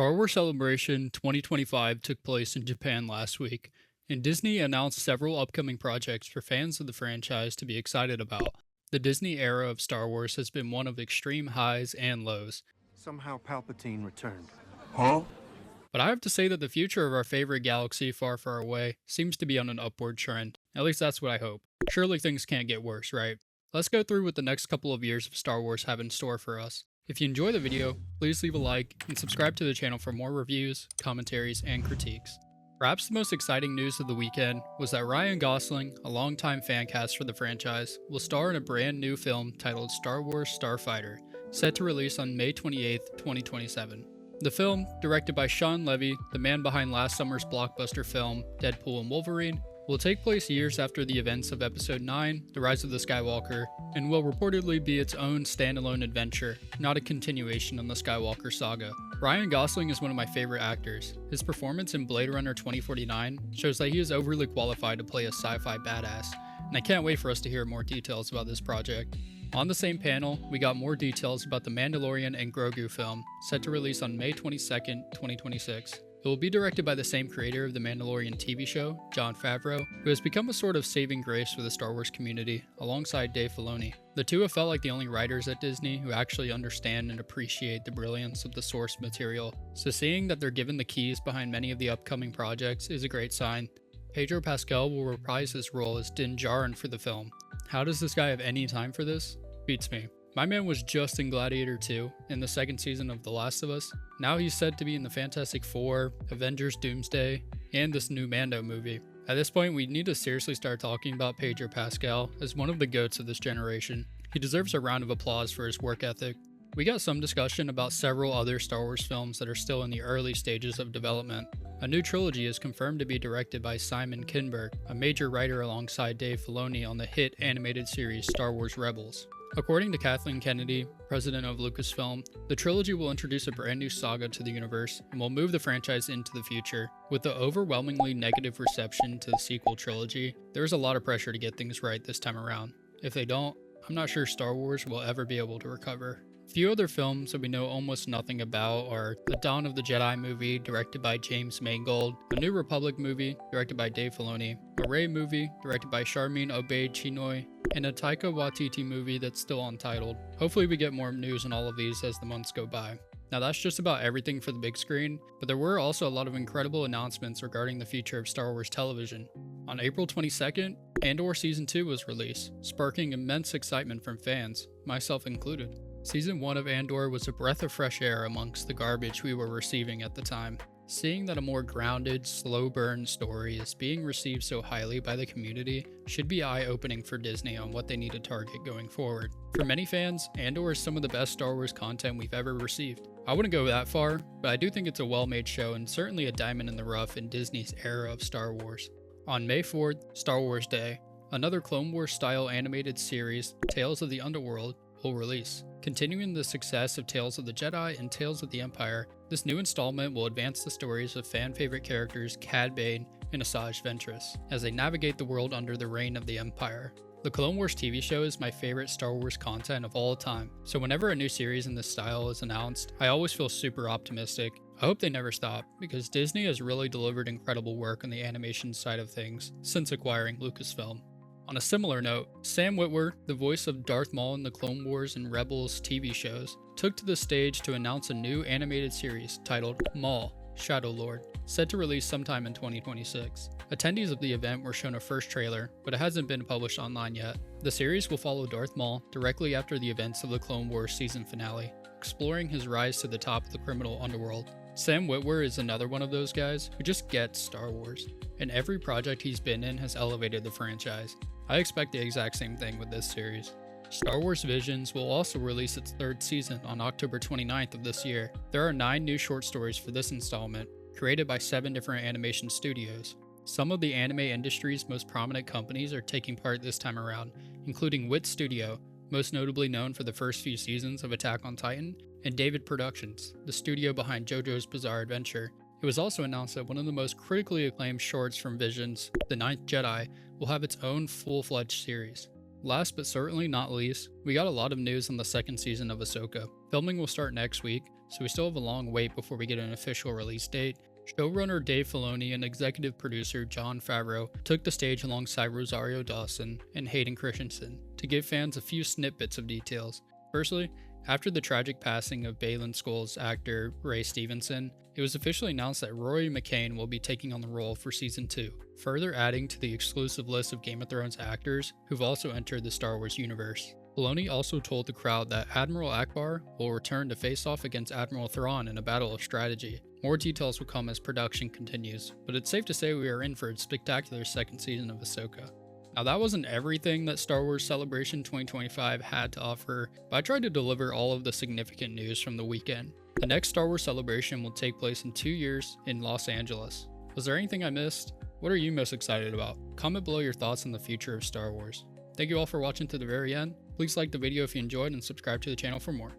Star Wars Celebration 2025 took place in Japan last week, and Disney announced several upcoming projects for fans of the franchise to be excited about. The Disney era of Star Wars has been one of extreme highs and lows, Somehow Palpatine returned. but I have to say that the future of our favorite galaxy far, far away seems to be on an upward trend. At least that's what I hope. Surely things can't get worse, right? Let's go through what the next couple of years of Star Wars have in store for us. If you enjoy the video, please leave a like and subscribe to the channel for more reviews, commentaries, and critiques. Perhaps the most exciting news of the weekend was that Ryan Gosling, a longtime fan cast for the franchise, will star in a brand new film titled Star Wars Starfighter, set to release on May 28, 2027. The film, directed by Sean Levy, the man behind last summer's blockbuster film Deadpool and Wolverine, will take place years after the events of Episode 9, The Rise of the Skywalker, and will reportedly be its own standalone adventure, not a continuation on the Skywalker saga. Ryan Gosling is one of my favorite actors. His performance in Blade Runner 2049 shows that he is overly qualified to play a sci-fi badass, and I can't wait for us to hear more details about this project. On the same panel, we got more details about the Mandalorian and Grogu film, set to release on May 22nd, 2026. It will be directed by the same creator of the Mandalorian TV show, Jon Favreau, who has become a sort of saving grace for the Star Wars community, alongside Dave Filoni. The two have felt like the only writers at Disney who actually understand and appreciate the brilliance of the source material, so seeing that they're given the keys behind many of the upcoming projects is a great sign. Pedro Pascal will reprise his role as Din Djarin for the film. How does this guy have any time for this? Beats me. My man was just in Gladiator 2 in the second season of The Last of Us. Now he's said to be in the Fantastic Four, Avengers Doomsday, and this new Mando movie. At this point, we need to seriously start talking about Pedro Pascal as one of the GOATs of this generation. He deserves a round of applause for his work ethic. We got some discussion about several other Star Wars films that are still in the early stages of development. A new trilogy is confirmed to be directed by Simon Kinberg, a major writer alongside Dave Filoni on the hit animated series Star Wars Rebels. According to Kathleen Kennedy, president of Lucasfilm, the trilogy will introduce a brand new saga to the universe and will move the franchise into the future. With the overwhelmingly negative reception to the sequel trilogy, there is a lot of pressure to get things right this time around. If they don't, I'm not sure Star Wars will ever be able to recover. A few other films that we know almost nothing about are the Dawn of the Jedi movie, directed by James Mangold, a New Republic movie, directed by Dave Filoni, a Rey movie, directed by Charmin Obaid-Chinoy, and a Taika Waititi movie that's still untitled. Hopefully we get more news on all of these as the months go by. Now that's just about everything for the big screen, but there were also a lot of incredible announcements regarding the future of Star Wars television. On April 22nd, Andor Season 2 was released, sparking immense excitement from fans, myself included. Season 1 of Andor was a breath of fresh air amongst the garbage we were receiving at the time. Seeing that a more grounded, slow burn story is being received so highly by the community should be eye-opening for Disney on what they need to target going forward. For many fans, Andor is some of the best Star Wars content we've ever received. I wouldn't go that far, but I do think it's a well-made show and certainly a diamond in the rough in Disney's era of Star Wars. On May 4th, Star Wars Day, another Clone Wars-style animated series, Tales of the Underworld, will release. Continuing the success of Tales of the Jedi and Tales of the Empire, this new installment will advance the stories of fan-favorite characters Cad Bane and Asajj Ventress as they navigate the world under the reign of the Empire. The Clone Wars TV show is my favorite Star Wars content of all time, so whenever a new series in this style is announced, I always feel super optimistic. I hope they never stop, because Disney has really delivered incredible work on the animation side of things since acquiring Lucasfilm. On a similar note, Sam Witwer, the voice of Darth Maul in the Clone Wars and Rebels TV shows, took to the stage to announce a new animated series titled Maul, Shadow Lord, set to release sometime in 2026. Attendees of the event were shown a first trailer, but it hasn't been published online yet. The series will follow Darth Maul directly after the events of the Clone Wars season finale, exploring his rise to the top of the criminal underworld. Sam Witwer is another one of those guys who just gets Star Wars, and every project he's been in has elevated the franchise. I expect the exact same thing with this series. Star Wars Visions will also release its third season on October 29th of this year. There are 9 new short stories for this installment, created by 7 different animation studios. Some of the anime industry's most prominent companies are taking part this time around, including Wit Studio, most notably known for the first few seasons of Attack on Titan, and David Productions, the studio behind JoJo's Bizarre Adventure. It was also announced that one of the most critically acclaimed shorts from Visions, The Ninth Jedi, will have its own full-fledged series. Last but certainly not least, we got a lot of news on the second season of Ahsoka. Filming will start next week, so we still have a long wait before we get an official release date. Showrunner Dave Filoni and executive producer Jon Favreau took the stage alongside Rosario Dawson and Hayden Christensen to give fans a few snippets of details. Firstly, after the tragic passing of Baylan Skoll's actor Ray Stevenson, it was officially announced that Rory McCann will be taking on the role for Season 2, further adding to the exclusive list of Game of Thrones actors who've also entered the Star Wars universe. Filoni also told the crowd that Admiral Akbar will return to face off against Admiral Thrawn in a battle of strategy. More details will come as production continues, but it's safe to say we are in for a spectacular second season of Ahsoka. Now that wasn't everything that Star Wars Celebration 2025 had to offer, but I tried to deliver all of the significant news from the weekend. The next Star Wars Celebration will take place in 2 years in Los Angeles. Was there anything I missed? What are you most excited about? Comment below your thoughts on the future of Star Wars. Thank you all for watching to the very end. Please like the video if you enjoyed and subscribe to the channel for more.